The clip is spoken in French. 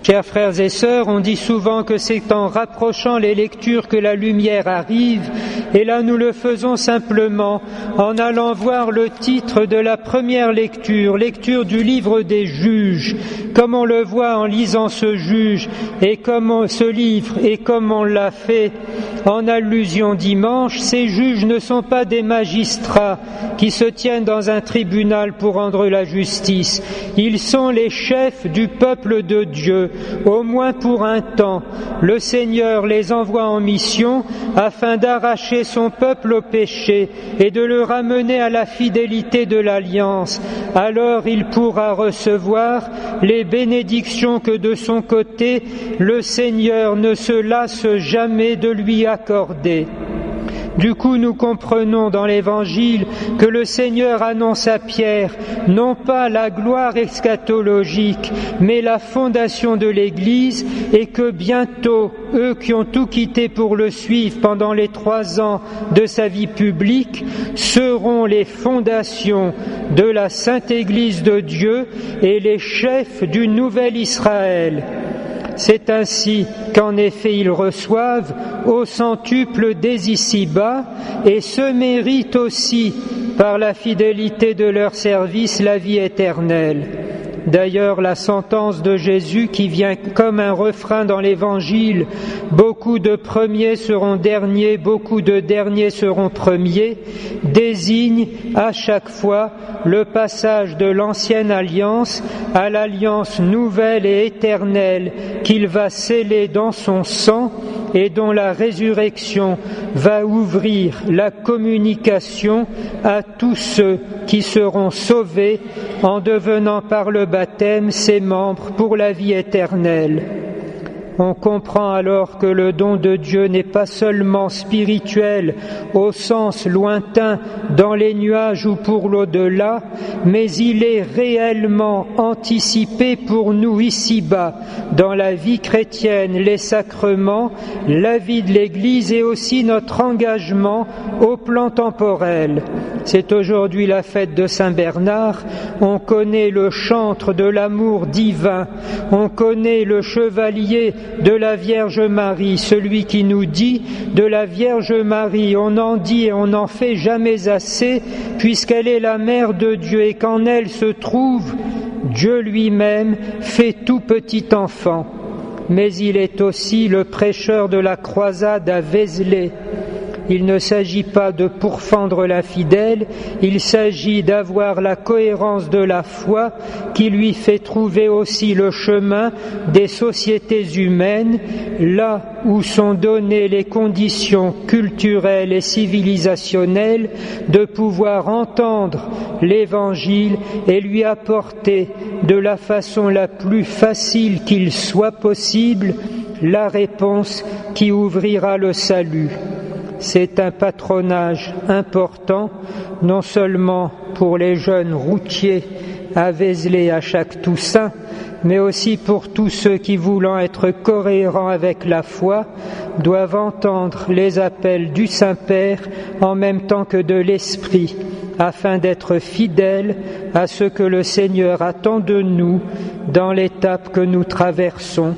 Chers frères et sœurs, on dit souvent que c'est en rapprochant les lectures que la lumière arrive, et là nous le faisons simplement en allant voir le titre de la première lecture, lecture du livre des Juges, comme on le voit en lisant ce livre et comme on l'a fait en allusion dimanche. Ces juges ne sont pas des magistrats qui se tiennent dans un tribunal pour rendre la justice. Ils sont les chefs du peuple de Dieu. Au moins pour un temps, le Seigneur les envoie en mission afin d'arracher son peuple au péché et de le ramener à la fidélité de l'Alliance. Alors il pourra recevoir les bénédictions que de son côté le Seigneur ne se lasse jamais de lui accorder. Du coup, nous comprenons dans l'Évangile que le Seigneur annonce à Pierre non pas la gloire eschatologique, mais la fondation de l'Église, et que bientôt, eux qui ont tout quitté pour le suivre pendant les 3 ans de sa vie publique, seront les fondations de la Sainte Église de Dieu et les chefs du nouvel Israël. C'est ainsi qu'en effet ils reçoivent au centuple dès ici-bas et se méritent aussi par la fidélité de leur service la vie éternelle. D'ailleurs, la sentence de Jésus qui vient comme un refrain dans l'Évangile, beaucoup de premiers seront derniers, beaucoup de derniers seront premiers, désigne à chaque fois le passage de l'ancienne alliance à l'alliance nouvelle et éternelle qu'il va sceller dans son sang et dont la résurrection va ouvrir la communication à tous ceux qui seront sauvés en devenant par le baptême ses membres pour la vie éternelle. On comprend alors que le don de Dieu n'est pas seulement spirituel au sens lointain dans les nuages ou pour l'au-delà, mais il est réellement anticipé pour nous ici-bas, dans la vie chrétienne, les sacrements, la vie de l'Église et aussi notre engagement au plan temporel. C'est aujourd'hui la fête de Saint Bernard, on connaît le chantre de l'amour divin, on connaît le chevalier de la Vierge Marie, celui qui nous dit de la Vierge Marie, on en dit et on n'en fait jamais assez, puisqu'elle est la mère de Dieu et qu'en elle se trouve Dieu lui-même, fait tout petit enfant. Mais il est aussi le prêcheur de la croisade à Vézelay. Il ne s'agit pas de pourfendre l'infidèle, il s'agit d'avoir la cohérence de la foi qui lui fait trouver aussi le chemin des sociétés humaines, là où sont données les conditions culturelles et civilisationnelles de pouvoir entendre l'Évangile et lui apporter de la façon la plus facile qu'il soit possible la réponse qui ouvrira le salut. C'est un patronage important, non seulement pour les jeunes routiers à Vézelay à chaque Toussaint, mais aussi pour tous ceux qui, voulant être cohérents avec la foi, doivent entendre les appels du Saint-Père en même temps que de l'Esprit, afin d'être fidèles à ce que le Seigneur attend de nous dans l'étape que nous traversons